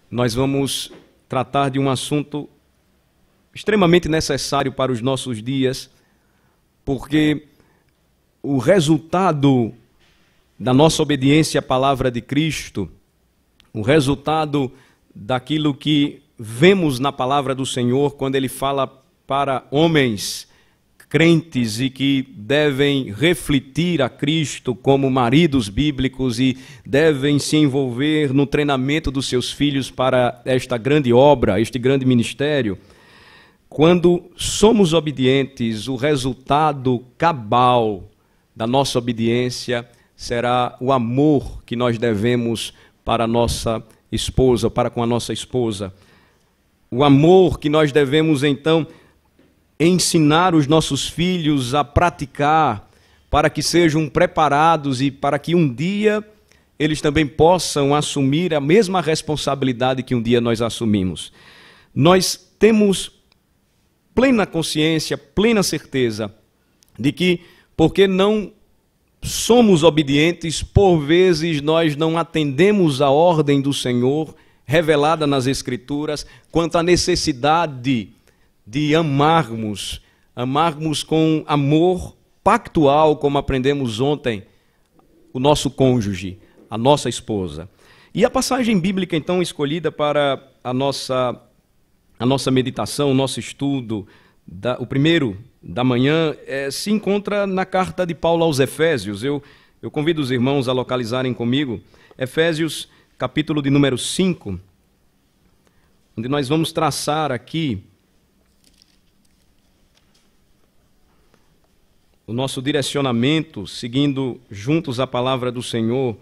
nós vamos tratar de um assunto extremamente necessário para os nossos dias, porque o resultado da nossa obediência à palavra de Cristo, o resultado daquilo que vemos na palavra do Senhor, quando Ele fala para homens crentes e que devem refletir a Cristo como maridos bíblicos e devem se envolver no treinamento dos seus filhos para esta grande obra, este grande ministério. Quando somos obedientes, o resultado cabal da nossa obediência será o amor que nós devemos para a nossa esposa, para com a nossa esposa. O amor que nós devemos, então, ensinar os nossos filhos a praticar, para que sejam preparados e para que um dia eles também possam assumir a mesma responsabilidade que um dia nós assumimos. Nós temos plena consciência, plena certeza de que, porque não somos obedientes, por vezes nós não atendemos a ordem do Senhor revelada nas Escrituras quanto à necessidade de amarmos com amor pactual, como aprendemos ontem, o nosso cônjuge, a nossa esposa. E a passagem bíblica, então, escolhida para a nossa meditação, o nosso estudo, o primeiro da manhã, se encontra na carta de Paulo aos Efésios. Eu convido os irmãos a localizarem comigo, Efésios, capítulo de número 5, onde nós vamos traçar aqui o nosso direcionamento, seguindo juntos a palavra do Senhor.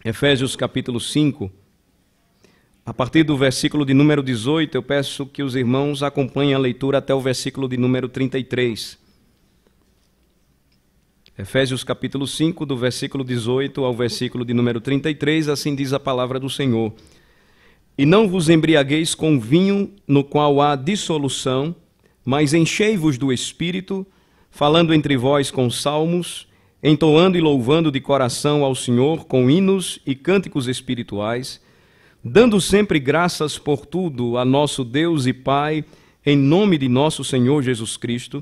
Efésios capítulo 5, a partir do versículo de número 18, eu peço que os irmãos acompanhem a leitura até o versículo de número 33. Efésios capítulo 5, do versículo 18 ao versículo de número 33, assim diz a palavra do Senhor. E não vos embriagueis com vinho no qual há dissolução, mas enchei-vos do Espírito, falando entre vós com salmos, entoando e louvando de coração ao Senhor com hinos e cânticos espirituais, dando sempre graças por tudo a nosso Deus e Pai, em nome de nosso Senhor Jesus Cristo,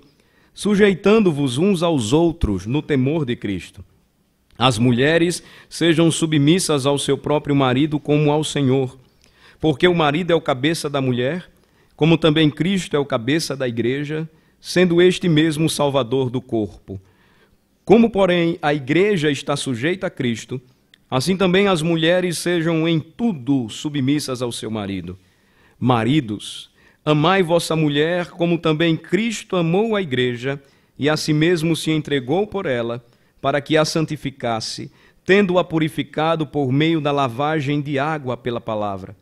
sujeitando-vos uns aos outros no temor de Cristo. As mulheres sejam submissas ao seu próprio marido como ao Senhor, porque o marido é o cabeça da mulher, como também Cristo é o cabeça da igreja, sendo este mesmo o Salvador do corpo. Como, porém, a igreja está sujeita a Cristo, assim também as mulheres sejam em tudo submissas ao seu marido. Maridos, amai vossa mulher, como também Cristo amou a igreja, e a si mesmo se entregou por ela, para que a santificasse, tendo-a purificado por meio da lavagem de água pela palavra,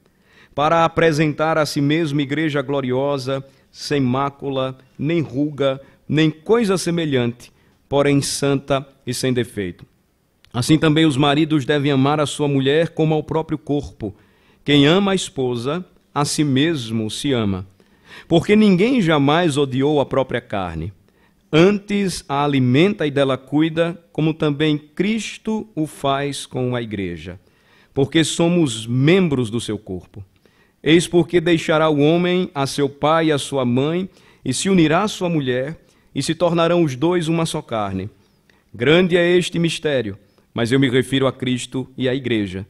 para apresentar a si mesmo igreja gloriosa, sem mácula, nem ruga, nem coisa semelhante, porém santa e sem defeito. Assim também os maridos devem amar a sua mulher como ao próprio corpo. Quem ama a esposa, a si mesmo se ama. Porque ninguém jamais odiou a própria carne. Antes a alimenta e dela cuida, como também Cristo o faz com a igreja. Porque somos membros do seu corpo. Eis porque deixará o homem a seu pai e a sua mãe, e se unirá à sua mulher, e se tornarão os dois uma só carne. Grande é este mistério, mas eu me refiro a Cristo e à igreja.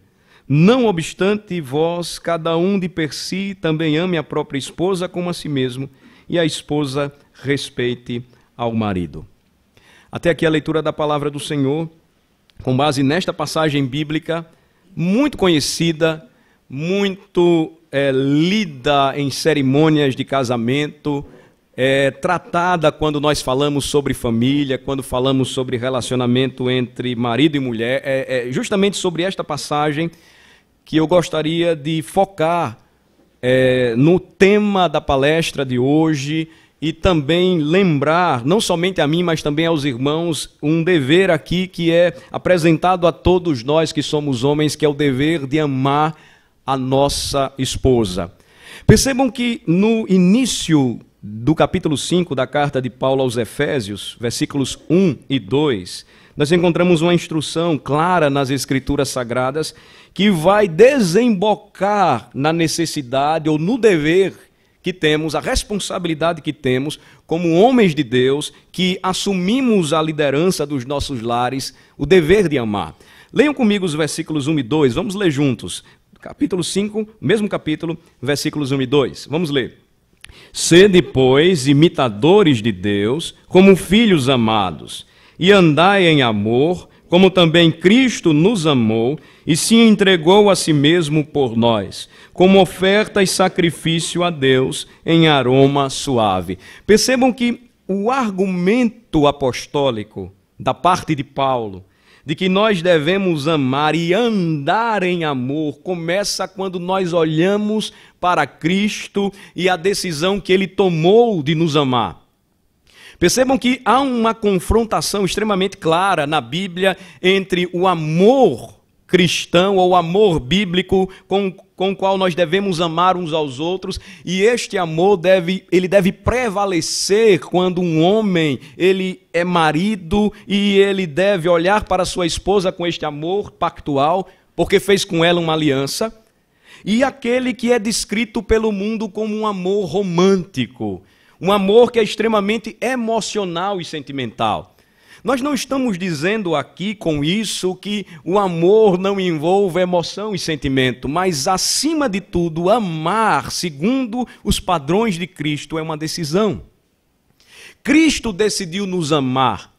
Não obstante, vós, cada um de per si, também ame a própria esposa como a si mesmo, e a esposa respeite ao marido. Até aqui a leitura da palavra do Senhor, com base nesta passagem bíblica, muito conhecida, muito lida em cerimônias de casamento, tratada quando nós falamos sobre família, quando falamos sobre relacionamento entre marido e mulher. Justamente sobre esta passagem que eu gostaria de focar no tema da palestra de hoje e também lembrar, não somente a mim, mas também aos irmãos, um dever aqui que é apresentado a todos nós que somos homens, que é o dever de amar a nossa esposa. Percebam que no início do capítulo 5 da carta de Paulo aos Efésios, versículos 1 e 2, nós encontramos uma instrução clara nas Escrituras Sagradas que vai desembocar na necessidade ou no dever que temos, a responsabilidade que temos como homens de Deus que assumimos a liderança dos nossos lares, o dever de amar. Leiam comigo os versículos 1 e 2, vamos ler juntos. Capítulo 5, mesmo capítulo, versículos 1 e 2. Vamos ler. Sede, pois, imitadores de Deus, como filhos amados, e andai em amor, como também Cristo nos amou e se entregou a si mesmo por nós, como oferta e sacrifício a Deus em aroma suave. Percebam que o argumento apostólico da parte de Paulo, de que nós devemos amar e andar em amor, começa quando nós olhamos para Cristo e a decisão que Ele tomou de nos amar. Percebam que há uma confrontação extremamente clara na Bíblia entre o amor cristão ou amor bíblico com o qual nós devemos amar uns aos outros, e este amor deve prevalecer quando um homem ele é marido e ele deve olhar para sua esposa com este amor pactual, porque fez com ela uma aliança, e aquele que é descrito pelo mundo como um amor romântico, um amor que é extremamente emocional e sentimental. Nós não estamos dizendo aqui com isso que o amor não envolve emoção e sentimento, mas, acima de tudo, amar segundo os padrões de Cristo é uma decisão. Cristo decidiu nos amar.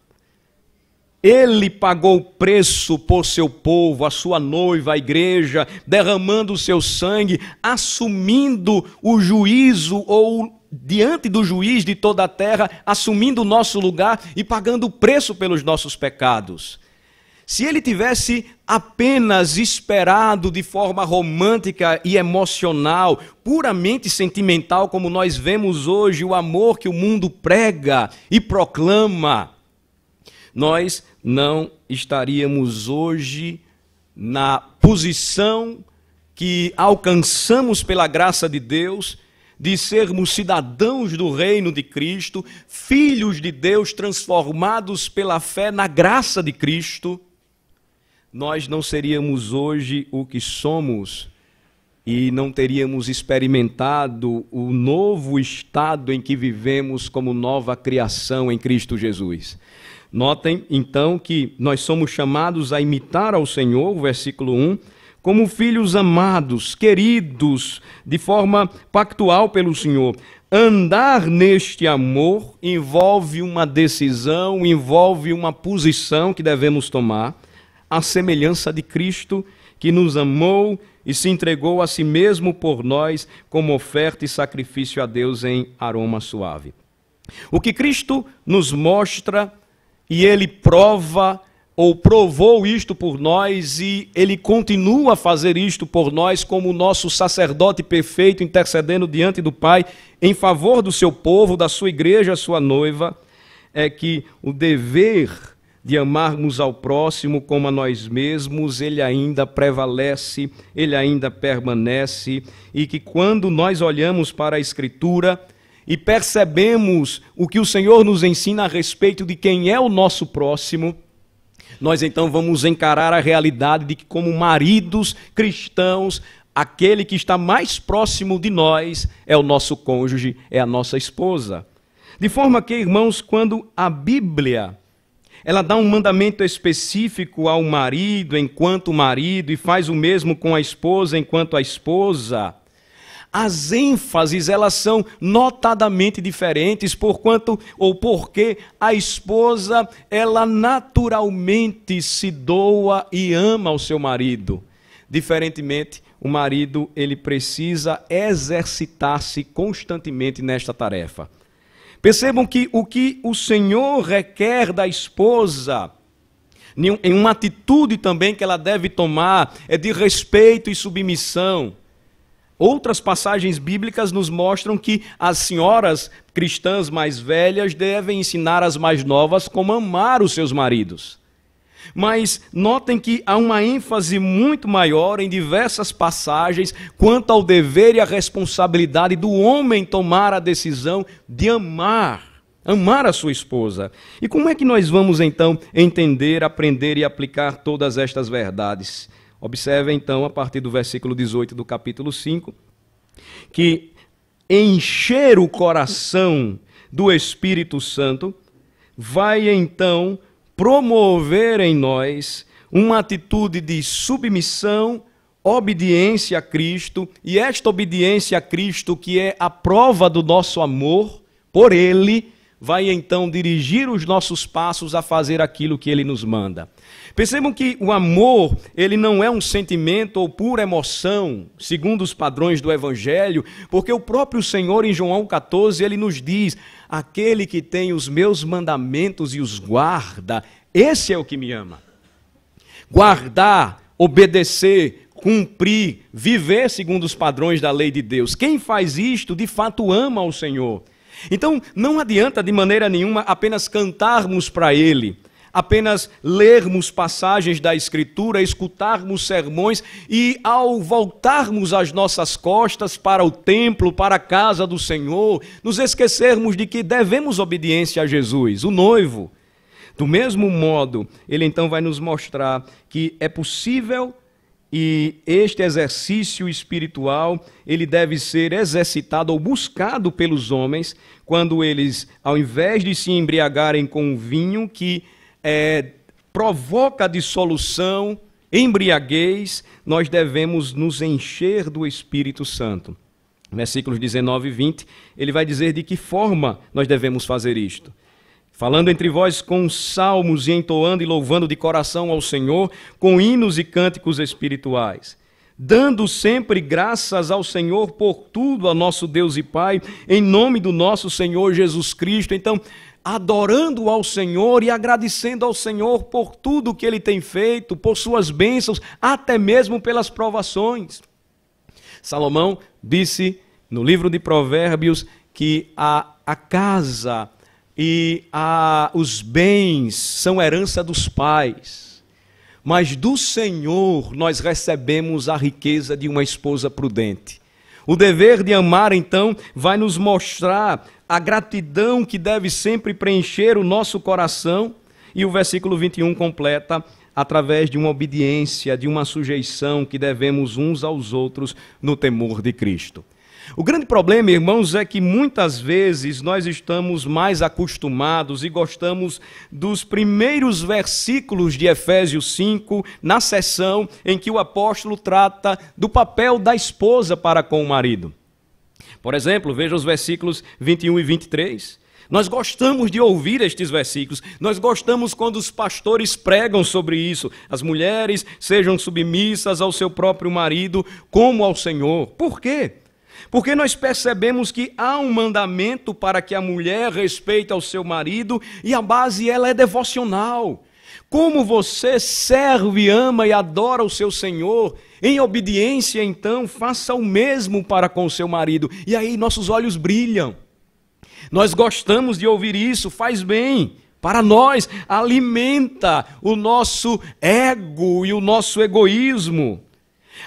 Ele pagou o preço por seu povo, a sua noiva, a igreja, derramando o seu sangue, assumindo o juízo ou diante do juiz de toda a terra, assumindo o nosso lugar e pagando o preço pelos nossos pecados. Se ele tivesse apenas esperado de forma romântica e emocional, puramente sentimental, como nós vemos hoje, o amor que o mundo prega e proclama, nós não estaríamos hoje na posição que alcançamos pela graça de Deus, de sermos cidadãos do reino de Cristo, filhos de Deus transformados pela fé na graça de Cristo. Nós não seríamos hoje o que somos e não teríamos experimentado o novo estado em que vivemos como nova criação em Cristo Jesus. Notem, então, que nós somos chamados a imitar ao Senhor, o versículo 1, como filhos amados, queridos, de forma pactual pelo Senhor. Andar neste amor envolve uma decisão, envolve uma posição que devemos tomar, à semelhança de Cristo, que nos amou e se entregou a si mesmo por nós, como oferta e sacrifício a Deus em aroma suave. O que Cristo nos mostra, e Ele prova, ou provou isto por nós, e Ele continua a fazer isto por nós como nosso sacerdote perfeito, intercedendo diante do Pai em favor do seu povo, da sua igreja, a sua noiva, é que o dever de amarmos ao próximo como a nós mesmos, ele ainda prevalece, ele ainda permanece, e que quando nós olhamos para a Escritura e percebemos o que o Senhor nos ensina a respeito de quem é o nosso próximo, nós então vamos encarar a realidade de que, como maridos cristãos, aquele que está mais próximo de nós é o nosso cônjuge, é a nossa esposa. De forma que, irmãos, quando a Bíblia ela dá um mandamento específico ao marido enquanto marido e faz o mesmo com a esposa enquanto a esposa, as ênfases elas são notadamente diferentes porque a esposa ela naturalmente se doa e ama ao seu marido. Diferentemente, o marido ele precisa exercitar-se constantemente nesta tarefa. Percebam que o Senhor requer da esposa, em uma atitude também que ela deve tomar, é de respeito e submissão. Outras passagens bíblicas nos mostram que as senhoras cristãs mais velhas devem ensinar as mais novas como amar os seus maridos. Mas notem que há uma ênfase muito maior em diversas passagens quanto ao dever e à responsabilidade do homem tomar a decisão de amar Amar a sua esposa. E como é que nós vamos então entender, aprender e aplicar todas estas verdades? Observe então a partir do versículo 18 do capítulo 5, que encher o coração do Espírito Santo vai então promover em nós uma atitude de submissão, obediência a Cristo, e esta obediência a Cristo, que é a prova do nosso amor por Ele, vai então dirigir os nossos passos a fazer aquilo que Ele nos manda. Percebam que o amor, ele não é um sentimento ou pura emoção, segundo os padrões do Evangelho, porque o próprio Senhor, em João 14, ele nos diz: aquele que tem os meus mandamentos e os guarda, esse é o que me ama. Guardar, obedecer, cumprir, viver segundo os padrões da lei de Deus. Quem faz isto, de fato ama ao Senhor. Então, não adianta de maneira nenhuma apenas cantarmos para Ele, apenas lermos passagens da Escritura, escutarmos sermões e, ao voltarmos as nossas costas para o templo, para a casa do Senhor, nos esquecermos de que devemos obediência a Jesus, o noivo. Do mesmo modo, Ele então vai nos mostrar que é possível. E este exercício espiritual, ele deve ser exercitado ou buscado pelos homens quando eles, ao invés de se embriagarem com vinho que provoca dissolução, embriaguez, nós devemos nos encher do Espírito Santo. Versículos 19 e 20, ele vai dizer de que forma nós devemos fazer isto. Falando entre vós com salmos e entoando e louvando de coração ao Senhor, com hinos e cânticos espirituais, dando sempre graças ao Senhor por tudo, a nosso Deus e Pai, em nome do nosso Senhor Jesus Cristo. Então, adorando ao Senhor e agradecendo ao Senhor por tudo que Ele tem feito, por suas bênçãos, até mesmo pelas provações. Salomão disse no livro de Provérbios que a casa e os bens são herança dos pais, mas do Senhor nós recebemos a riqueza de uma esposa prudente. O dever de amar, então, vai nos mostrar a gratidão que deve sempre preencher o nosso coração, e o versículo 21 completa através de uma obediência, de uma sujeição que devemos uns aos outros no temor de Cristo. O grande problema, irmãos, é que muitas vezes nós estamos mais acostumados e gostamos dos primeiros versículos de Efésios 5, na seção em que o apóstolo trata do papel da esposa para com o marido. Por exemplo, veja os versículos 21 e 23. Nós gostamos de ouvir estes versículos, nós gostamos quando os pastores pregam sobre isso. As mulheres sejam submissas ao seu próprio marido como ao Senhor. Por quê? Porque nós percebemos que há um mandamento para que a mulher respeite ao seu marido e a base ela é devocional. Como você serve, ama e adora o seu Senhor, em obediência então faça o mesmo para com o seu marido. E aí nossos olhos brilham. Nós gostamos de ouvir isso, faz bem para nós, alimenta o nosso ego e o nosso egoísmo.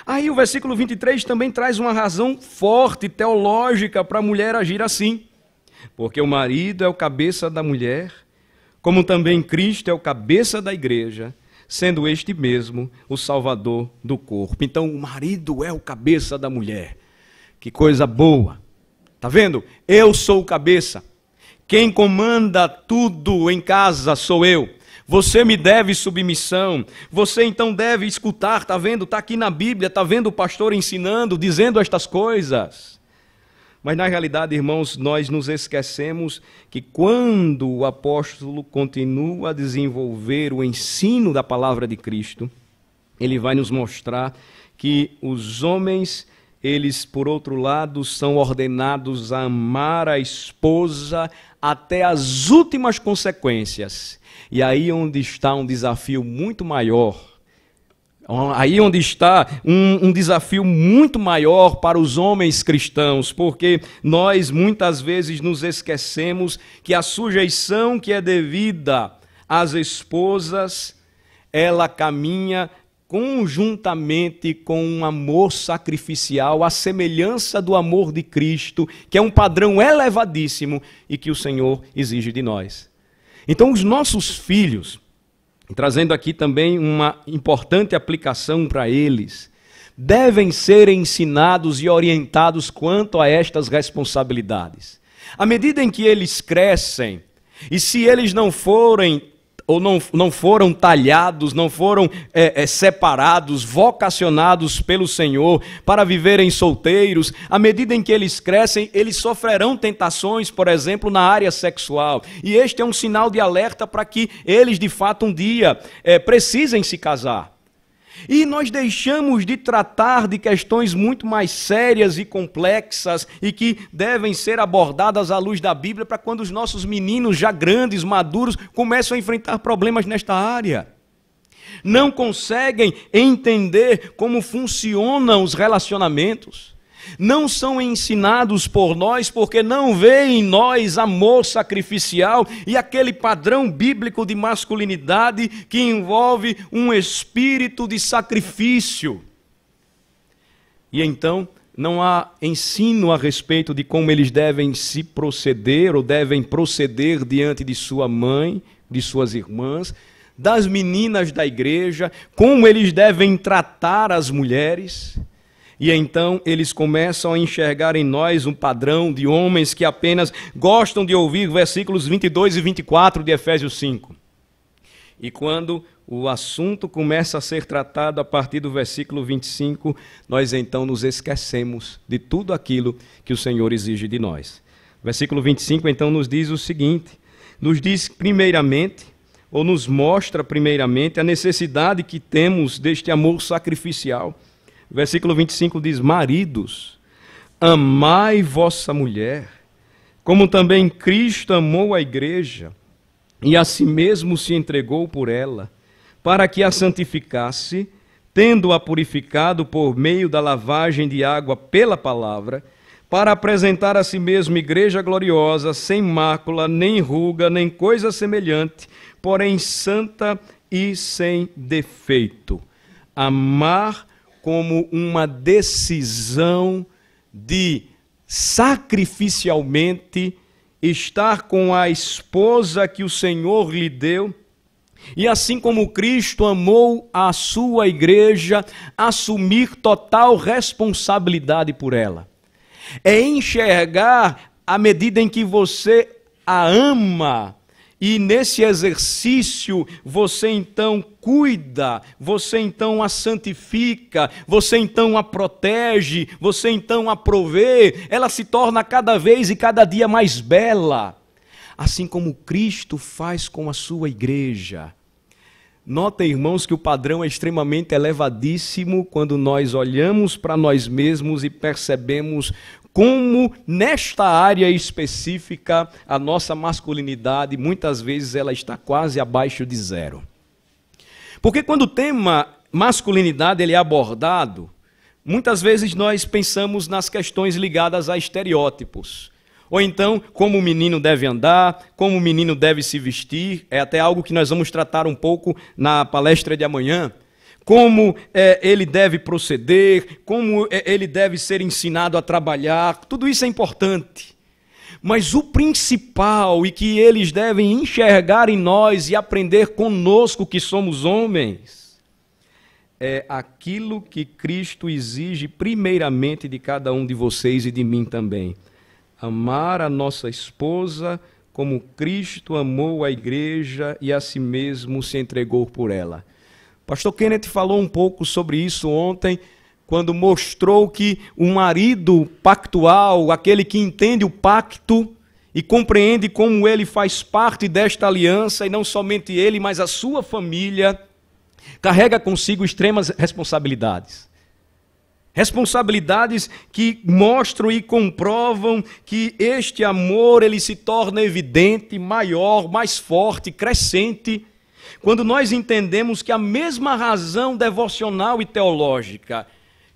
Aí o versículo 23 também traz uma razão forte, teológica, para a mulher agir assim. Porque o marido é o cabeça da mulher, como também Cristo é o cabeça da igreja, sendo este mesmo o salvador do corpo. Então o marido é o cabeça da mulher. Que coisa boa. Tá vendo? Eu sou o cabeça. Quem comanda tudo em casa sou eu. Você me deve submissão, você então deve escutar, está vendo? Está aqui na Bíblia, está vendo o pastor ensinando, dizendo estas coisas. Mas na realidade, irmãos, nós nos esquecemos que quando o apóstolo continua a desenvolver o ensino da palavra de Cristo, ele vai nos mostrar que os homens, eles, por outro lado, são ordenados a amar a esposa até as últimas consequências. E aí onde está um desafio muito maior, aí onde está um desafio muito maior para os homens cristãos, porque nós muitas vezes nos esquecemos que a sujeição que é devida às esposas, ela caminha conjuntamente com um amor sacrificial, à semelhança do amor de Cristo, que é um padrão elevadíssimo e que o Senhor exige de nós. Então, os nossos filhos, trazendo aqui também uma importante aplicação para eles, devem ser ensinados e orientados quanto a estas responsabilidades. À medida em que eles crescem, e se eles não forem ou não foram talhados, não foram separados, vocacionados pelo Senhor para viverem solteiros, à medida em que eles crescem, eles sofrerão tentações, por exemplo, na área sexual. E este é um sinal de alerta para que eles, de fato, um dia precisem se casar. E nós deixamos de tratar de questões muito mais sérias e complexas e que devem ser abordadas à luz da Bíblia para quando os nossos meninos já grandes, maduros, começam a enfrentar problemas nesta área. Não conseguem entender como funcionam os relacionamentos. Não são ensinados por nós porque não vêem em nós amor sacrificial e aquele padrão bíblico de masculinidade que envolve um espírito de sacrifício. E então não há ensino a respeito de como eles devem se proceder ou devem proceder diante de sua mãe, de suas irmãs, das meninas da igreja, como eles devem tratar as mulheres. E então eles começam a enxergar em nós um padrão de homens que apenas gostam de ouvir versículos 22 e 24 de Efésios 5. E quando o assunto começa a ser tratado a partir do versículo 25, nós então nos esquecemos de tudo aquilo que o Senhor exige de nós. Versículo 25 então nos diz o seguinte, nos diz primeiramente, ou nos mostra primeiramente a necessidade que temos deste amor sacrificial. Versículo 25 diz, maridos, amai vossa mulher, como também Cristo amou a igreja, e a si mesmo se entregou por ela, para que a santificasse, tendo-a purificado por meio da lavagem de água pela palavra, para apresentar a si mesmo igreja gloriosa, sem mácula, nem ruga, nem coisa semelhante, porém santa e sem defeito. Amar como uma decisão de sacrificialmente estar com a esposa que o Senhor lhe deu, e assim como Cristo amou a sua igreja, assumir total responsabilidade por ela. É enxergar à medida em que você a ama, e nesse exercício você então cuida, você então a santifica, você então a protege, você então a provê, ela se torna cada vez e cada dia mais bela, assim como Cristo faz com a sua igreja. Notem, irmãos, que o padrão é extremamente elevadíssimo quando nós olhamos para nós mesmos e percebemos como nesta área específica a nossa masculinidade, muitas vezes ela está quase abaixo de zero. Porque quando o tema masculinidade ele é abordado, muitas vezes nós pensamos nas questões ligadas a estereótipos. Ou então, como o menino deve andar, como o menino deve se vestir, é até algo que nós vamos tratar um pouco na palestra de amanhã. Como ele deve proceder, como ele deve ser ensinado a trabalhar, tudo isso é importante. Mas o principal e que eles devem enxergar em nós e aprender conosco que somos homens, é aquilo que Cristo exige primeiramente de cada um de vocês e de mim também. Amar a nossa esposa como Cristo amou a igreja e a si mesmo se entregou por ela. Pastor Kenneth falou um pouco sobre isso ontem, quando mostrou que o marido pactual, aquele que entende o pacto e compreende como ele faz parte desta aliança, e não somente ele, mas a sua família, carrega consigo extremas responsabilidades. Responsabilidades que mostram e comprovam que este amor ele se torna evidente, maior, mais forte, crescente, quando nós entendemos que a mesma razão devocional e teológica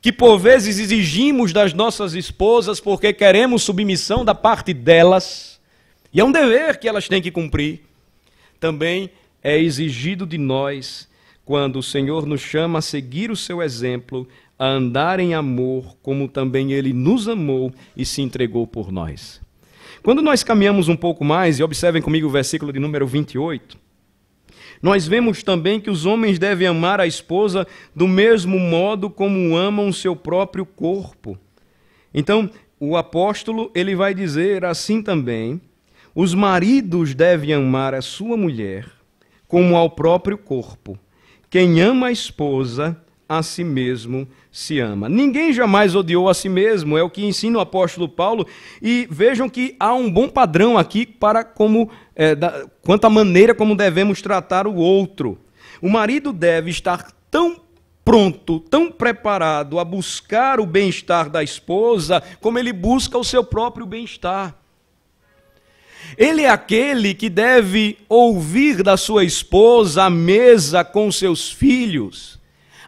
que por vezes exigimos das nossas esposas porque queremos submissão da parte delas, e é um dever que elas têm que cumprir, também é exigido de nós quando o Senhor nos chama a seguir o seu exemplo, a andar em amor, como também Ele nos amou e se entregou por nós. Quando nós caminhamos um pouco mais, e observem comigo o versículo de número 28, nós vemos também que os homens devem amar a esposa do mesmo modo como amam o seu próprio corpo. Então, o apóstolo, ele vai dizer assim também: os maridos devem amar a sua mulher como ao próprio corpo. Quem ama a esposa, a si mesmo se ama. Ninguém jamais odiou a si mesmo, é o que ensina o apóstolo Paulo. E vejam que há um bom padrão aqui para quanto à maneira como devemos tratar o outro. O marido deve estar tão pronto, tão preparado a buscar o bem-estar da esposa, como ele busca o seu próprio bem-estar. Ele é aquele que deve ouvir da sua esposa à mesa com seus filhos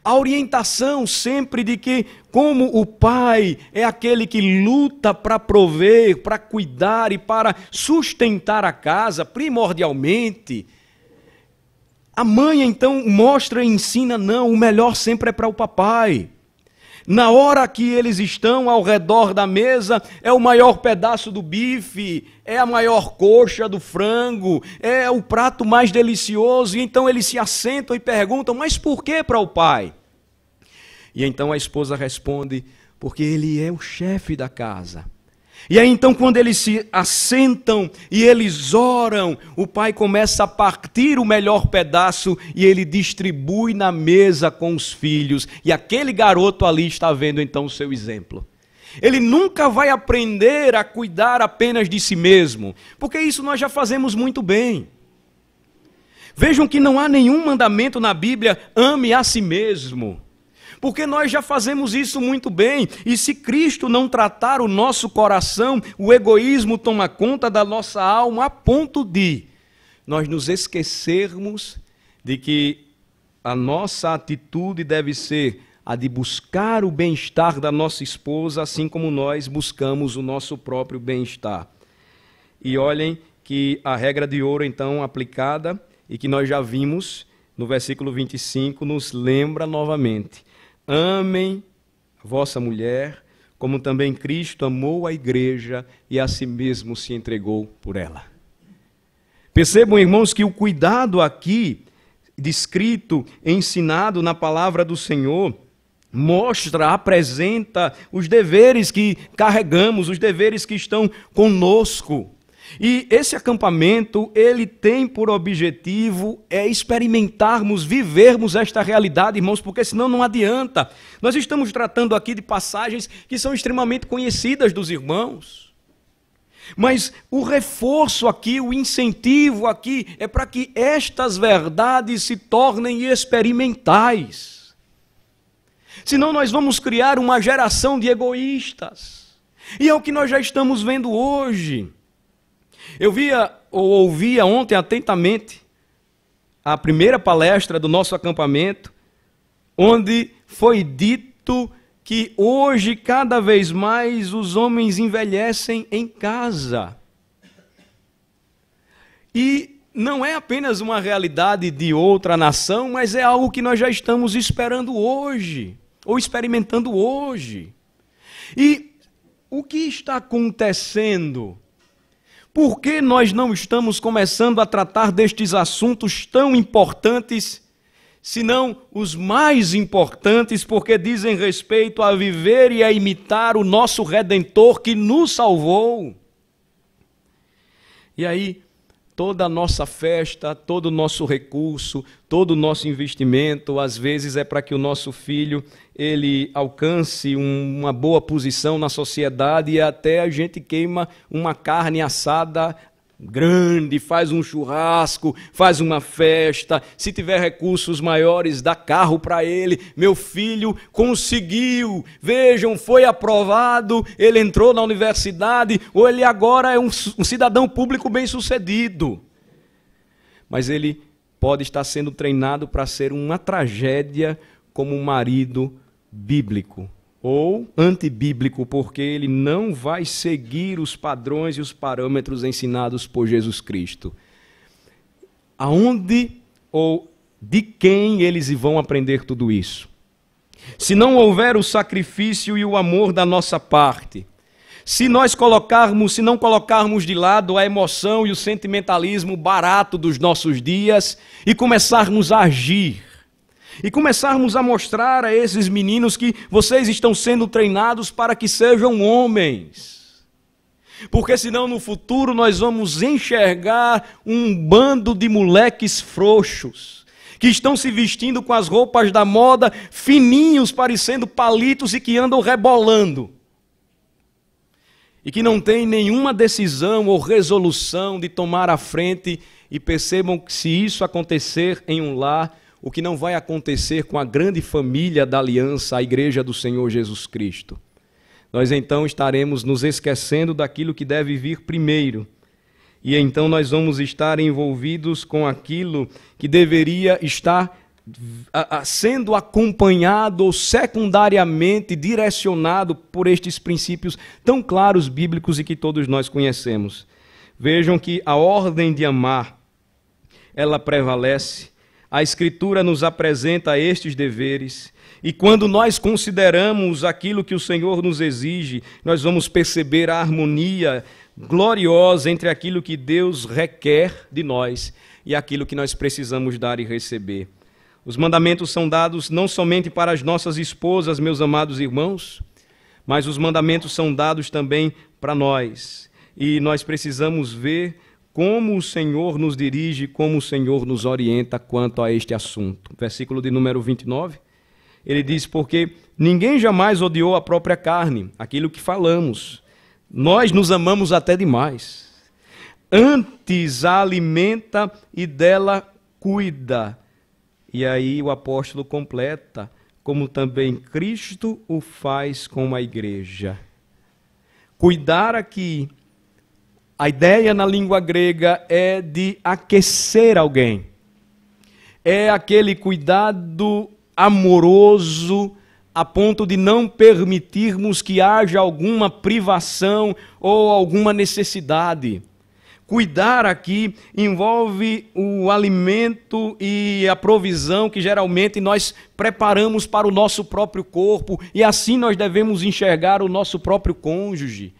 a orientação sempre de que, como o pai é aquele que luta para prover, para cuidar e para sustentar a casa, primordialmente, a mãe então mostra e ensina: não, o melhor sempre é para o papai. Na hora que eles estão ao redor da mesa, é o maior pedaço do bife, é a maior coxa do frango, é o prato mais delicioso. E então eles se assentam e perguntam: mas por que para o pai? E então a esposa responde: porque ele é o chefe da casa. E aí então, quando eles se assentam e eles oram, o pai começa a partir o melhor pedaço e ele distribui na mesa com os filhos. E aquele garoto ali está vendo então o seu exemplo. Ele nunca vai aprender a cuidar apenas de si mesmo, porque isso nós já fazemos muito bem. Vejam que não há nenhum mandamento na Bíblia: ame a si mesmo. Porque nós já fazemos isso muito bem, e se Cristo não tratar o nosso coração, o egoísmo toma conta da nossa alma a ponto de nós nos esquecermos de que a nossa atitude deve ser a de buscar o bem-estar da nossa esposa, assim como nós buscamos o nosso próprio bem-estar. E olhem que a regra de ouro então aplicada, e que nós já vimos no versículo 25, nos lembra novamente: amem a vossa mulher, como também Cristo amou a igreja e a si mesmo se entregou por ela. Percebam, irmãos, que o cuidado aqui, descrito, ensinado na palavra do Senhor, mostra, apresenta os deveres que carregamos, os deveres que estão conosco. E esse acampamento, ele tem por objetivo experimentarmos, vivermos esta realidade, irmãos, porque senão não adianta. Nós estamos tratando aqui de passagens que são extremamente conhecidas dos irmãos. Mas o reforço aqui, o incentivo aqui, é para que estas verdades se tornem experimentais. Senão nós vamos criar uma geração de egoístas. E é o que nós já estamos vendo hoje. Eu ouvia ontem atentamente a primeira palestra do nosso acampamento, onde foi dito que hoje cada vez mais os homens envelhecem em casa. E não é apenas uma realidade de outra nação, mas é algo que nós já estamos esperando hoje, ou experimentando hoje. E o que está acontecendo? Por que nós não estamos começando a tratar destes assuntos tão importantes, se não os mais importantes, porque dizem respeito a viver e a imitar o nosso Redentor que nos salvou? E aí, toda a nossa festa, todo o nosso recurso, todo o nosso investimento, às vezes é para que o nosso filho ele alcance uma boa posição na sociedade, e até a gente queima uma carne assada grande, faz um churrasco, faz uma festa. Se tiver recursos maiores, dá carro para ele. Meu filho conseguiu, vejam, foi aprovado, ele entrou na universidade, ou ele agora é um cidadão público bem-sucedido. Mas ele pode estar sendo treinado para ser uma tragédia como um marido bíblico ou antibíblico, porque ele não vai seguir os padrões e os parâmetros ensinados por Jesus Cristo. Aonde ou de quem eles vão aprender tudo isso? Se não houver o sacrifício e o amor da nossa parte, se não colocarmos de lado a emoção e o sentimentalismo barato dos nossos dias e começarmos a agir, e começarmos a mostrar a esses meninos que vocês estão sendo treinados para que sejam homens. Porque senão no futuro nós vamos enxergar um bando de moleques frouxos, que estão se vestindo com as roupas da moda, fininhos, parecendo palitos e que andam rebolando. E que não tem nenhuma decisão ou resolução de tomar a frente, e percebam que se isso acontecer em um lar, o que não vai acontecer com a grande família da aliança, a igreja do Senhor Jesus Cristo. Nós então estaremos nos esquecendo daquilo que deve vir primeiro. E então nós vamos estar envolvidos com aquilo que deveria estar sendo acompanhado ou secundariamente direcionado por estes princípios tão claros bíblicos e que todos nós conhecemos. Vejam que a ordem de amar, ela prevalece. A Escritura nos apresenta estes deveres, e quando nós consideramos aquilo que o Senhor nos exige, nós vamos perceber a harmonia gloriosa entre aquilo que Deus requer de nós e aquilo que nós precisamos dar e receber. Os mandamentos são dados não somente para as nossas esposas, meus amados irmãos, mas os mandamentos são dados também para nós. E nós precisamos ver como o Senhor nos dirige, como o Senhor nos orienta quanto a este assunto. Versículo de número 29, ele diz: porque ninguém jamais odiou a própria carne, aquilo que falamos. Nós nos amamos até demais. Antes a alimenta e dela cuida. E aí o apóstolo completa: como também Cristo o faz com a igreja. Cuidar aqui, a ideia na língua grega é de aquecer alguém. É aquele cuidado amoroso a ponto de não permitirmos que haja alguma privação ou alguma necessidade. Cuidar aqui envolve o alimento e a provisão que geralmente nós preparamos para o nosso próprio corpo, e assim nós devemos enxergar o nosso próprio cônjuge.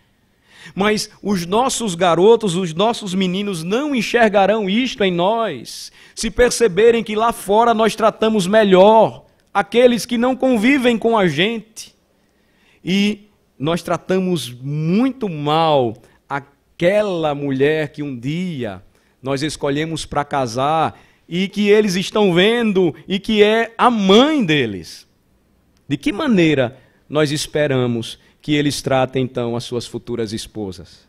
Mas os nossos garotos, os nossos meninos não enxergarão isto em nós, se perceberem que lá fora nós tratamos melhor aqueles que não convivem com a gente. E nós tratamos muito mal aquela mulher que um dia nós escolhemos para casar e que eles estão vendo e que é a mãe deles. De que maneira nós esperamos que eles tratem então as suas futuras esposas?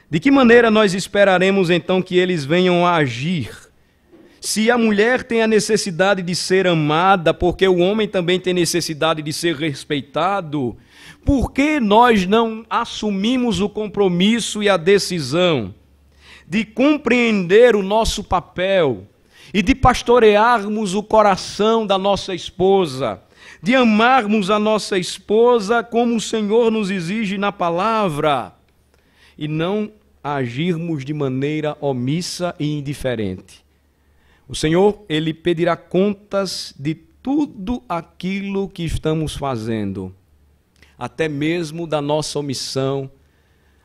De que maneira nós esperaremos então que eles venham a agir? Se a mulher tem a necessidade de ser amada, porque o homem também tem necessidade de ser respeitado, por que nós não assumimos o compromisso e a decisão de compreender o nosso papel e de pastorearmos o coração da nossa esposa, de amarmos a nossa esposa como o Senhor nos exige na palavra, e não agirmos de maneira omissa e indiferente? O Senhor, Ele pedirá contas de tudo aquilo que estamos fazendo, até mesmo da nossa omissão,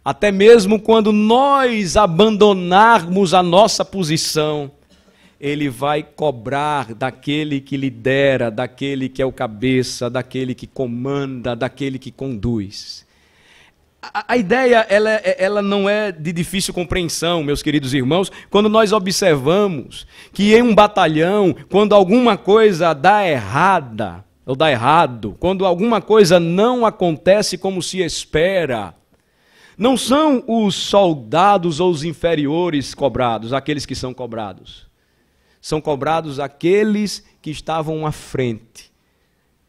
até mesmo quando nós abandonarmos a nossa posição. Ele vai cobrar daquele que lidera, daquele que é o cabeça, daquele que comanda, daquele que conduz. A ideia ela não é de difícil compreensão, meus queridos irmãos, quando nós observamos que em um batalhão, quando alguma coisa dá errada, ou dá errado, quando alguma coisa não acontece como se espera, não são os soldados ou os inferiores cobrados, aqueles que são cobrados. São cobrados aqueles que estavam à frente.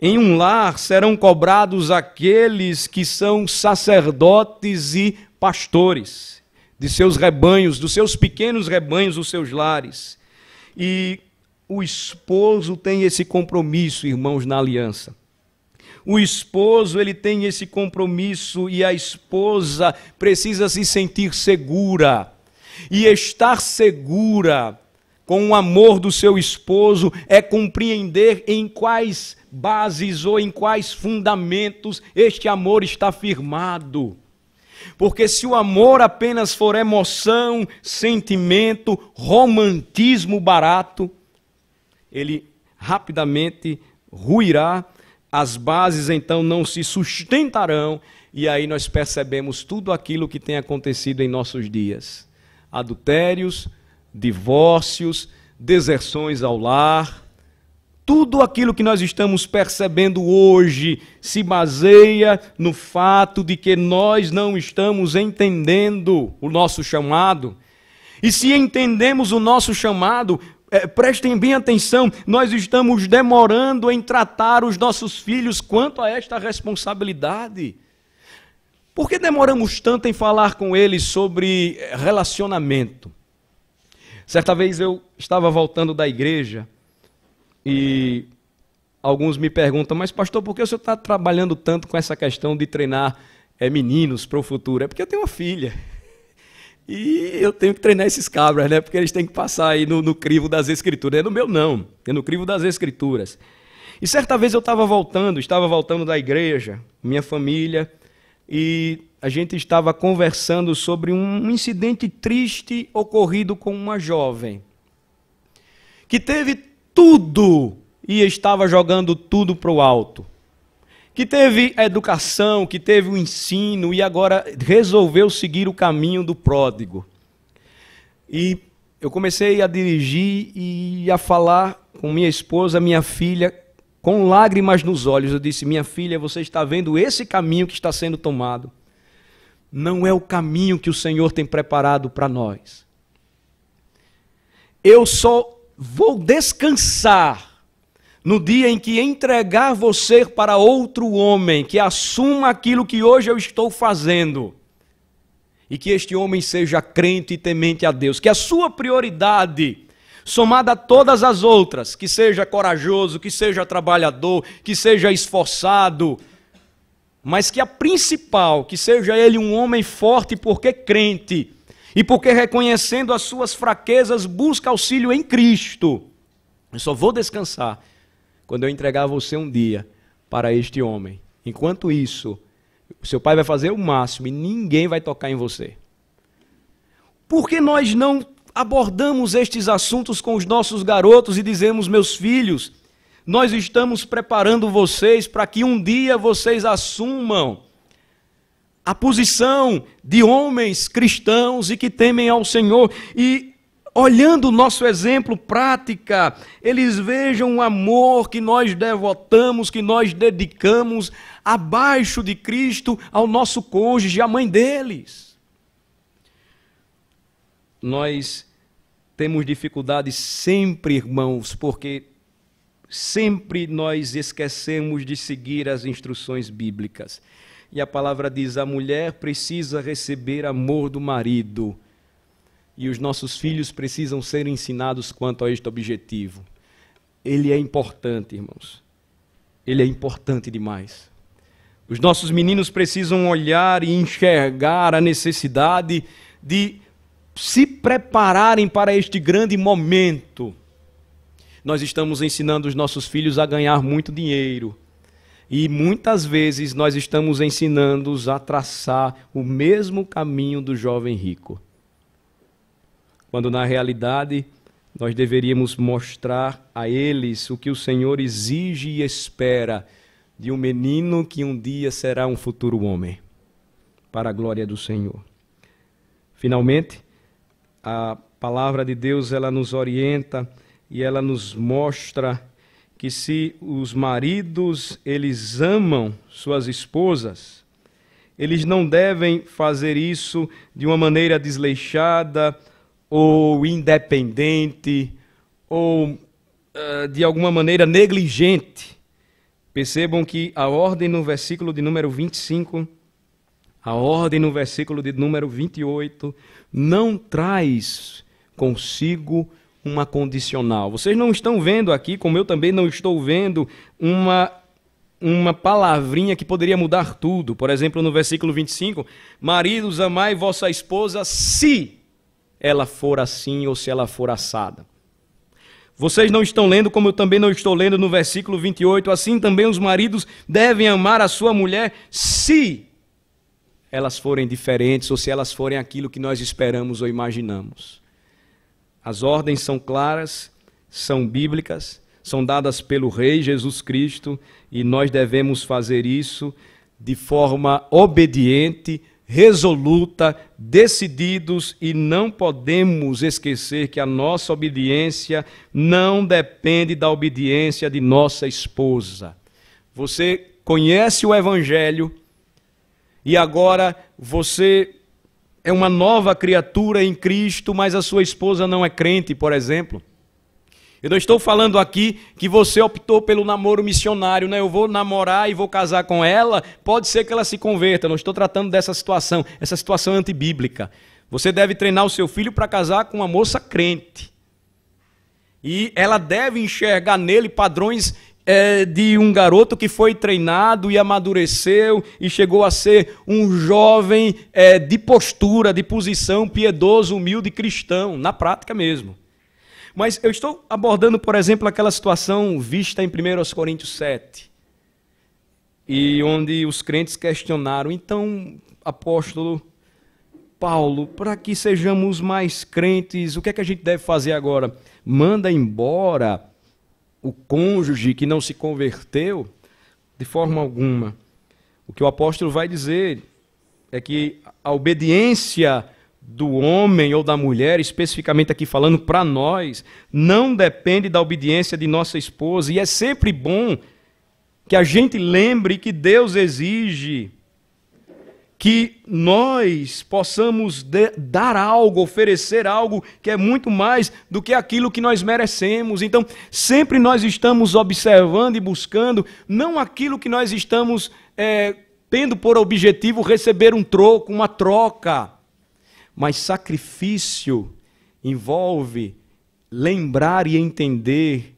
Em um lar serão cobrados aqueles que são sacerdotes e pastores de seus rebanhos, dos seus pequenos rebanhos, dos seus lares. E o esposo tem esse compromisso, irmãos, na aliança. O esposo, ele tem esse compromisso, e a esposa precisa se sentir segura. E estar segura com o amor do seu esposo é compreender em quais bases ou em quais fundamentos este amor está firmado. Porque se o amor apenas for emoção, sentimento, romantismo barato, ele rapidamente ruirá, as bases então não se sustentarão, e aí nós percebemos tudo aquilo que tem acontecido em nossos dias. Adultérios, divórcios, deserções ao lar, tudo aquilo que nós estamos percebendo hoje se baseia no fato de que nós não estamos entendendo o nosso chamado. E se entendemos o nosso chamado, prestem bem atenção, nós estamos demorando em tratar os nossos filhos quanto a esta responsabilidade. Por que demoramos tanto em falar com eles sobre relacionamento? Certa vez eu estava voltando da igreja e alguns me perguntam, mas pastor, por que o senhor está trabalhando tanto com essa questão de treinar meninos para o futuro? É porque eu tenho uma filha e eu tenho que treinar esses cabras, né? Porque eles têm que passar aí no crivo das escrituras. É no meu não, é no crivo das escrituras. E certa vez eu estava voltando da igreja, minha família, e a gente estava conversando sobre um incidente triste ocorrido com uma jovem que teve tudo e estava jogando tudo para o alto, que teve a educação, que teve o ensino e agora resolveu seguir o caminho do pródigo. E eu comecei a dirigir e a falar com minha esposa, minha filha, com lágrimas nos olhos. Eu disse, minha filha, você está vendo esse caminho que está sendo tomado? Não é o caminho que o Senhor tem preparado para nós. Eu só vou descansar no dia em que entregar você para outro homem que assuma aquilo que hoje eu estou fazendo. E que este homem seja crente e temente a Deus. Que a sua prioridade, somada a todas as outras, que seja corajoso, que seja trabalhador, que seja esforçado, mas que a principal, que seja ele um homem forte porque crente, e porque reconhecendo as suas fraquezas, busca auxílio em Cristo. Eu só vou descansar quando eu entregar você um dia para este homem. Enquanto isso, o seu pai vai fazer o máximo e ninguém vai tocar em você. Por que nós não abordamos estes assuntos com os nossos garotos e dizemos, meus filhos, nós estamos preparando vocês para que um dia vocês assumam a posição de homens cristãos e que temem ao Senhor. E olhando o nosso exemplo prática, eles vejam o amor que nós devotamos, que nós dedicamos abaixo de Cristo ao nosso cônjuge, à mãe deles. Nós temos dificuldades sempre, irmãos, porque sempre nós esquecemos de seguir as instruções bíblicas. E a palavra diz, a mulher precisa receber amor do marido. E os nossos filhos precisam ser ensinados quanto a este objetivo. Ele é importante, irmãos. Ele é importante demais. Os nossos meninos precisam olhar e enxergar a necessidade de se prepararem para este grande momento. Nós estamos ensinando os nossos filhos a ganhar muito dinheiro. E muitas vezes nós estamos ensinando-os a traçar o mesmo caminho do jovem rico. Quando na realidade nós deveríamos mostrar a eles o que o Senhor exige e espera de um menino que um dia será um futuro homem, para a glória do Senhor. Finalmente, a palavra de Deus ela nos orienta e ela nos mostra que se os maridos eles amam suas esposas, eles não devem fazer isso de uma maneira desleixada ou independente ou de alguma maneira negligente. Percebam que a ordem no versículo de número 25, a ordem no versículo de número 28, não traz consigo uma condicional. Vocês não estão vendo aqui, como eu também não estou vendo, uma palavrinha que poderia mudar tudo. Por exemplo, no versículo 25, maridos, amai vossa esposa se ela for assim ou se ela for assada. Vocês não estão lendo, como eu também não estou lendo no versículo 28, assim também os maridos devem amar a sua mulher se elas forem diferentes ou se elas forem aquilo que nós esperamos ou imaginamos. As ordens são claras, são bíblicas, são dadas pelo Rei Jesus Cristo e nós devemos fazer isso de forma obediente, resoluta, decididos, e não podemos esquecer que a nossa obediência não depende da obediência de nossa esposa. Você conhece o Evangelho e agora você é uma nova criatura em Cristo, mas a sua esposa não é crente, por exemplo. Eu não estou falando aqui que você optou pelo namoro missionário, né? Eu vou namorar e vou casar com ela, pode ser que ela se converta. Eu não estou tratando dessa situação, essa situação é antibíblica. Você deve treinar o seu filho para casar com uma moça crente. E ela deve enxergar nele padrões de um garoto que foi treinado e amadureceu e chegou a ser um jovem de postura, de posição, piedoso, humilde, cristão, na prática mesmo. Mas eu estou abordando, por exemplo, aquela situação vista em 1 Coríntios 7, e onde os crentes questionaram, então, apóstolo Paulo, para que sejamos mais crentes, o que é que a gente deve fazer agora? Manda embora o cônjuge que não se converteu? De forma alguma. O que o apóstolo vai dizer é que a obediência do homem ou da mulher, especificamente aqui falando para nós, não depende da obediência de nossa esposa, e é sempre bom que a gente lembre que Deus exige que nós possamos dar algo, oferecer algo que é muito mais do que aquilo que nós merecemos. Então, sempre nós estamos observando e buscando, não aquilo que nós estamos tendo por objetivo receber um troco, uma troca. Mas sacrifício envolve lembrar e entender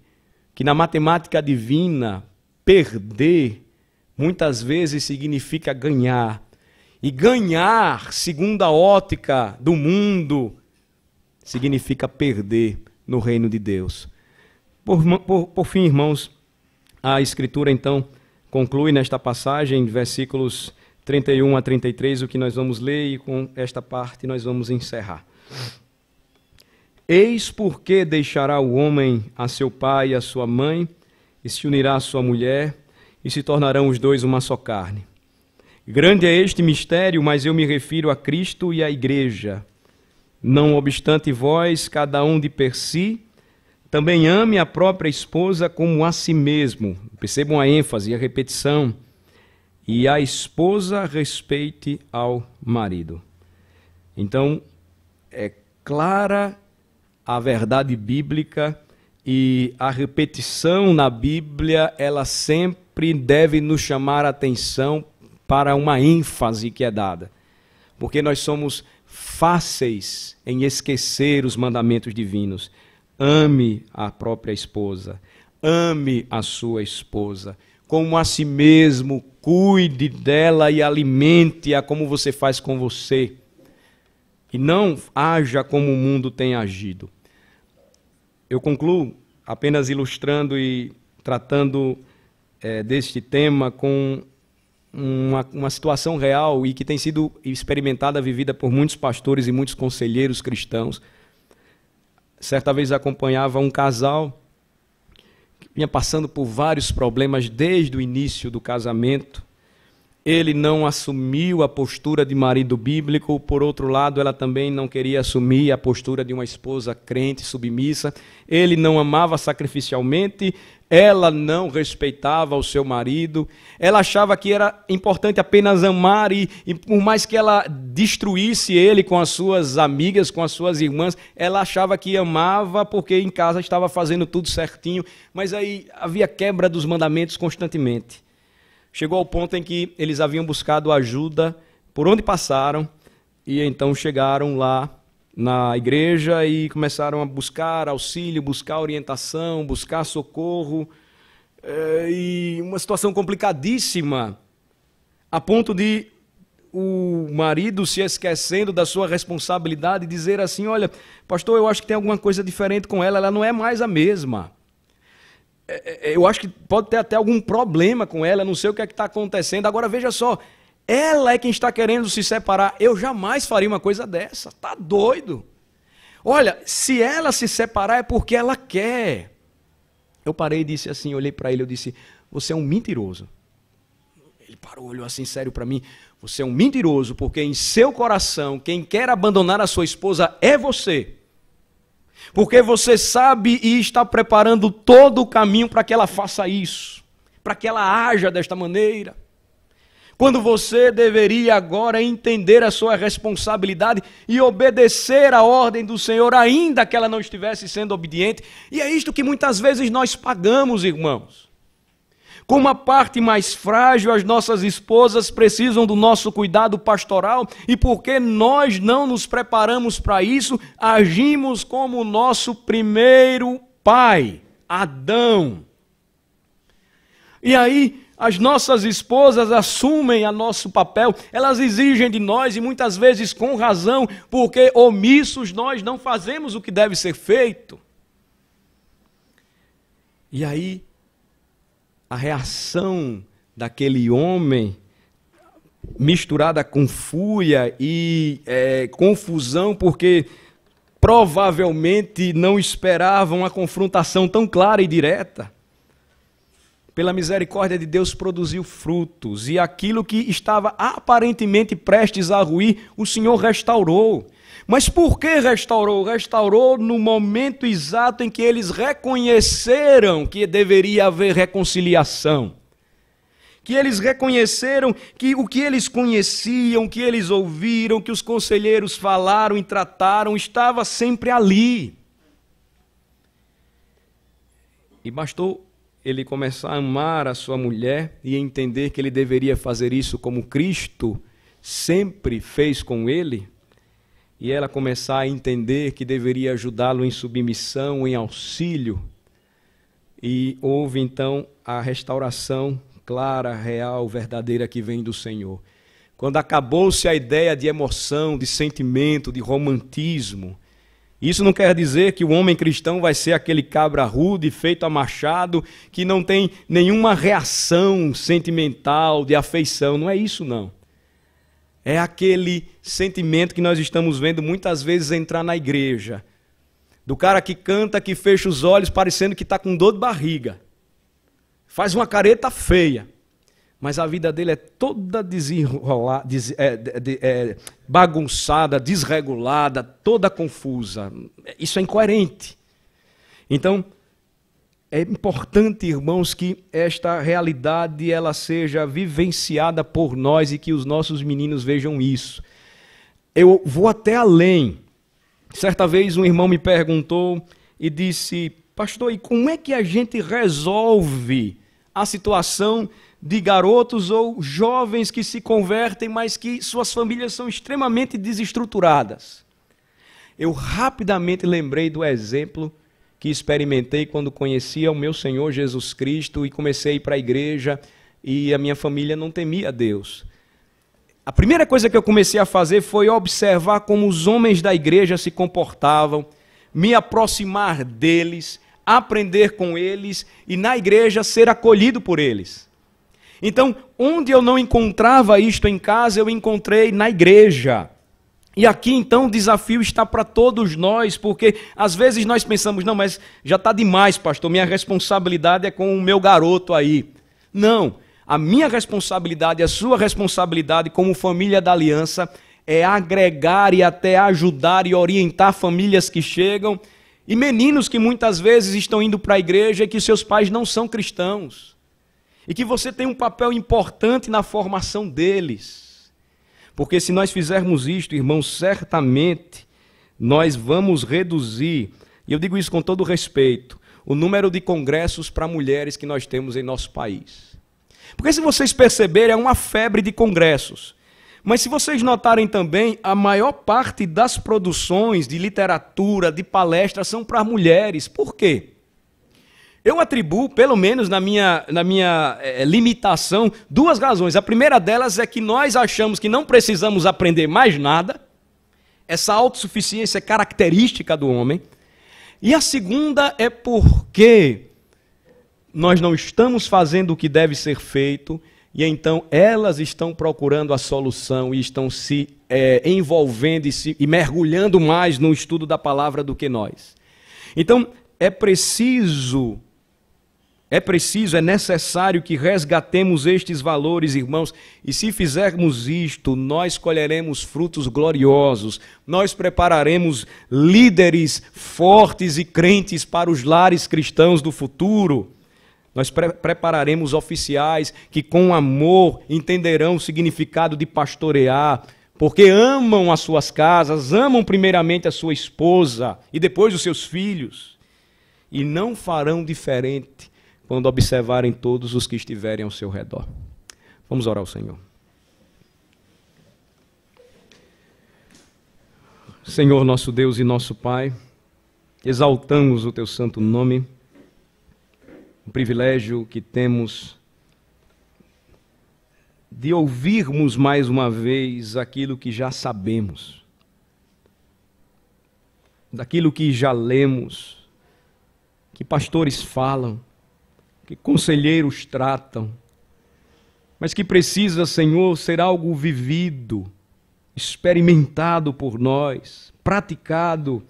que na matemática divina, perder muitas vezes significa ganhar. E ganhar, segundo a ótica do mundo, significa perder no reino de Deus. Por fim, irmãos, a Escritura então conclui nesta passagem, versículos 31 a 33, o que nós vamos ler, e com esta parte nós vamos encerrar. Eis porque deixará o homem a seu pai e a sua mãe, e se unirá à sua mulher, e se tornarão os dois uma só carne. Grande é este mistério, mas eu me refiro a Cristo e à igreja. Não obstante vós, cada um de per si, também ame a própria esposa como a si mesmo. Percebam a ênfase e a repetição. E a esposa respeite ao marido. Então, é clara a verdade bíblica, e a repetição na Bíblia, ela sempre deve nos chamar a atenção para uma ênfase que é dada. Porque nós somos fáceis em esquecer os mandamentos divinos. Ame a própria esposa, ame a sua esposa, como a si mesmo, cuide dela e alimente-a como você faz com você. E não haja como o mundo tem agido. Eu concluo apenas ilustrando e tratando deste tema com uma situação real e que tem sido experimentada, vivida por muitos pastores e muitos conselheiros cristãos. Certa vez acompanhava um casal que vinha passando por vários problemas desde o início do casamento. Ele não assumiu a postura de marido bíblico, por outro lado, ela também não queria assumir a postura de uma esposa crente, submissa. Ele não amava sacrificialmente, ela não respeitava o seu marido. Ela achava que era importante apenas amar e por mais que ela destruísse ele com as suas amigas, com as suas irmãs, ela achava que amava porque em casa estava fazendo tudo certinho, mas aí havia quebra dos mandamentos constantemente. Chegou ao ponto em que eles haviam buscado ajuda por onde passaram, e então chegaram lá na igreja e começaram a buscar auxílio, buscar orientação, buscar socorro, e uma situação complicadíssima, a ponto de o marido se esquecendo da sua responsabilidade e dizer assim, olha, pastor, eu acho que tem alguma coisa diferente com ela, ela não é mais a mesma. Eu acho que pode ter até algum problema com ela, não sei o que é que está acontecendo. Agora veja só, ela é quem está querendo se separar. Eu jamais faria uma coisa dessa, tá doido? Olha, se ela se separar é porque ela quer. Eu parei e disse assim, olhei para ele, eu disse, você é um mentiroso. Ele parou, olhou assim sério para mim, você é um mentiroso, porque em seu coração, quem quer abandonar a sua esposa é você. Porque você sabe e está preparando todo o caminho para que ela faça isso, para que ela haja desta maneira. Quando você deveria agora entender a sua responsabilidade e obedecer a ordem do Senhor, ainda que ela não estivesse sendo obediente. E é isto que muitas vezes nós pagamos, irmãos. Como a parte mais frágil, as nossas esposas precisam do nosso cuidado pastoral e porque nós não nos preparamos para isso, agimos como o nosso primeiro pai, Adão. E aí, as nossas esposas assumem o nosso papel, elas exigem de nós e muitas vezes com razão, porque omissos nós não fazemos o que deve ser feito. E aí, a reação daquele homem, misturada com fúria e confusão, porque provavelmente não esperavam uma confrontação tão clara e direta, pela misericórdia de Deus produziu frutos, e aquilo que estava aparentemente prestes a ruir, o Senhor restaurou. Mas por que restaurou? Restaurou no momento exato em que eles reconheceram que deveria haver reconciliação. Que eles reconheceram que o que eles conheciam, que eles ouviram, que os conselheiros falaram e trataram, estava sempre ali. E bastou ele começar a amar a sua mulher e entender que ele deveria fazer isso como Cristo sempre fez com ele, e ela começar a entender que deveria ajudá-lo em submissão, em auxílio, e houve então a restauração clara, real, verdadeira que vem do Senhor. Quando acabou-se a ideia de emoção, de sentimento, de romantismo, isso não quer dizer que o homem cristão vai ser aquele cabra rude, feito a machado, que não tem nenhuma reação sentimental, de afeição. Não é isso, não. É aquele sentimento que nós estamos vendo muitas vezes entrar na igreja. Do cara que canta, que fecha os olhos, parecendo que está com dor de barriga. Faz uma careta feia. Mas a vida dele é toda desenrolada, bagunçada, desregulada, toda confusa. Isso é incoerente. Então, é importante, irmãos, que esta realidade ela seja vivenciada por nós e que os nossos meninos vejam isso. Eu vou até além. Certa vez um irmão me perguntou e disse, pastor, e como é que a gente resolve a situação de garotos ou jovens que se convertem, mas que suas famílias são extremamente desestruturadas? Eu rapidamente lembrei do exemplo que experimentei quando conhecia o meu Senhor Jesus Cristo e comecei a ir para a igreja e a minha família não temia a Deus. A primeira coisa que eu comecei a fazer foi observar como os homens da igreja se comportavam, me aproximar deles, aprender com eles e na igreja ser acolhido por eles. Então, onde eu não encontrava isto em casa, eu encontrei na igreja. E aqui, então, o desafio está para todos nós, porque às vezes nós pensamos, não, mas já está demais, pastor, minha responsabilidade é com o meu garoto aí. Não, a minha responsabilidade, a sua responsabilidade como família da aliança é agregar e até ajudar e orientar famílias que chegam e meninos que muitas vezes estão indo para a igreja e que seus pais não são cristãos. E que você tem um papel importante na formação deles. Porque se nós fizermos isto, irmãos, certamente nós vamos reduzir, e eu digo isso com todo respeito, o número de congressos para mulheres que nós temos em nosso país. Porque se vocês perceberem, é uma febre de congressos. Mas se vocês notarem também, a maior parte das produções de literatura, de palestras, são para mulheres. Por quê? Eu atribuo, pelo menos na minha limitação, duas razões. A primeira delas é que nós achamos que não precisamos aprender mais nada. Essa autossuficiência é característica do homem. E a segunda é porque nós não estamos fazendo o que deve ser feito e então elas estão procurando a solução e estão se envolvendo e mergulhando mais no estudo da palavra do que nós. Então, é necessário que resgatemos estes valores, irmãos, e se fizermos isto, nós colheremos frutos gloriosos, nós prepararemos líderes fortes e crentes para os lares cristãos do futuro, nós prepararemos oficiais que com amor entenderão o significado de pastorear, porque amam as suas casas, amam primeiramente a sua esposa e depois os seus filhos, e não farão diferente quando observarem todos os que estiverem ao seu redor. Vamos orar ao Senhor. Senhor, nosso Deus e nosso Pai, exaltamos o Teu santo nome, o privilégio que temos de ouvirmos mais uma vez aquilo que já sabemos, daquilo que já lemos, que pastores falam, que conselheiros tratam, mas que precisa, Senhor, ser algo vivido, experimentado por nós, praticado,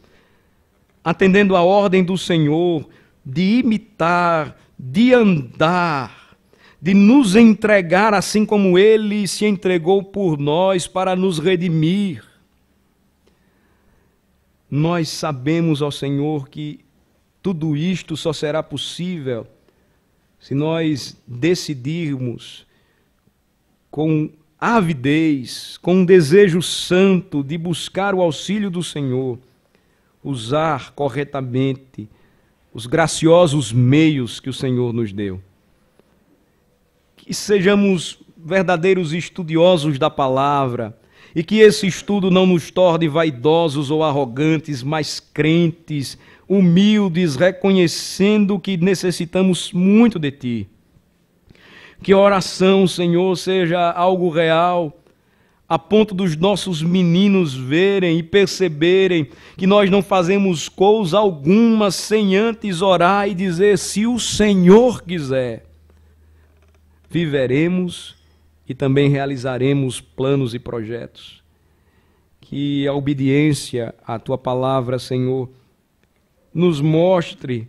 atendendo à ordem do Senhor, de imitar, de andar, de nos entregar assim como Ele se entregou por nós para nos redimir. Nós sabemos, ó Senhor, que tudo isto só será possível se nós decidirmos com avidez, com um desejo santo de buscar o auxílio do Senhor, usar corretamente os graciosos meios que o Senhor nos deu. Que sejamos verdadeiros estudiosos da palavra e que esse estudo não nos torne vaidosos ou arrogantes, mas crentes, humildes, reconhecendo que necessitamos muito de Ti. Que a oração, Senhor, seja algo real, a ponto dos nossos meninos verem e perceberem que nós não fazemos coisa alguma sem antes orar e dizer: se o Senhor quiser, viveremos e também realizaremos planos e projetos. Que a obediência à Tua palavra, Senhor, nos mostre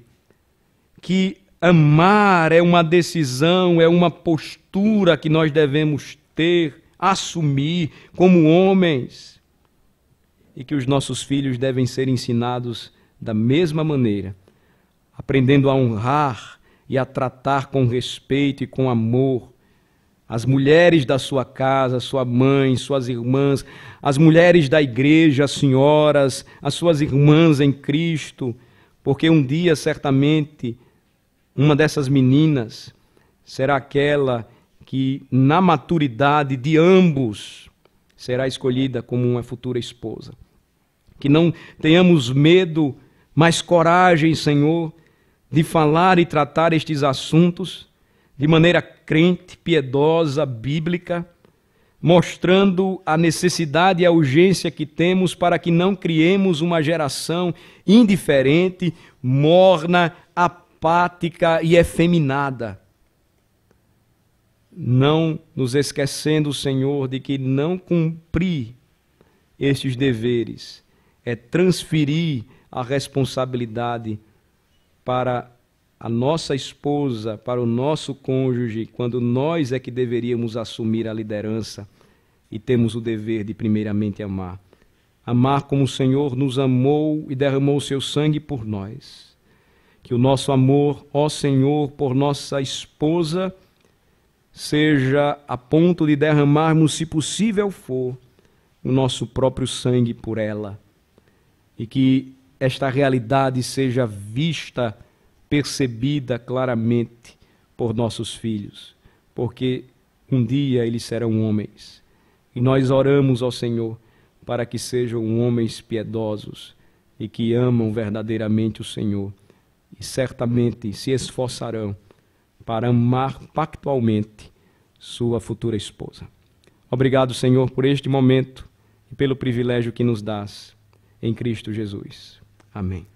que amar é uma decisão, é uma postura que nós devemos ter, assumir como homens, e que os nossos filhos devem ser ensinados da mesma maneira, aprendendo a honrar e a tratar com respeito e com amor as mulheres da sua casa, sua mãe, suas irmãs, as mulheres da igreja, as senhoras, as suas irmãs em Cristo, porque um dia, certamente, uma dessas meninas será aquela que, na maturidade de ambos, será escolhida como uma futura esposa. Que não tenhamos medo, mas coragem, Senhor, de falar e tratar estes assuntos de maneira crente, piedosa, bíblica, mostrando a necessidade e a urgência que temos para que não criemos uma geração indiferente, morna, apática e efeminada. Não nos esquecendo, Senhor, de que não cumprir estes deveres é transferir a responsabilidade para a nossa esposa, para o nosso cônjuge, quando nós é que deveríamos assumir a liderança e temos o dever de primeiramente amar. Amar como o Senhor nos amou e derramou o seu sangue por nós. Que o nosso amor, ó Senhor, por nossa esposa, seja a ponto de derramarmos, se possível for, o nosso próprio sangue por ela. E que esta realidade seja vista, percebida claramente por nossos filhos, porque um dia eles serão homens. E nós oramos ao Senhor para que sejam homens piedosos e que amam verdadeiramente o Senhor e certamente se esforçarão para amar pactualmente sua futura esposa. Obrigado, Senhor, por este momento e pelo privilégio que nos dás em Cristo Jesus. Amém.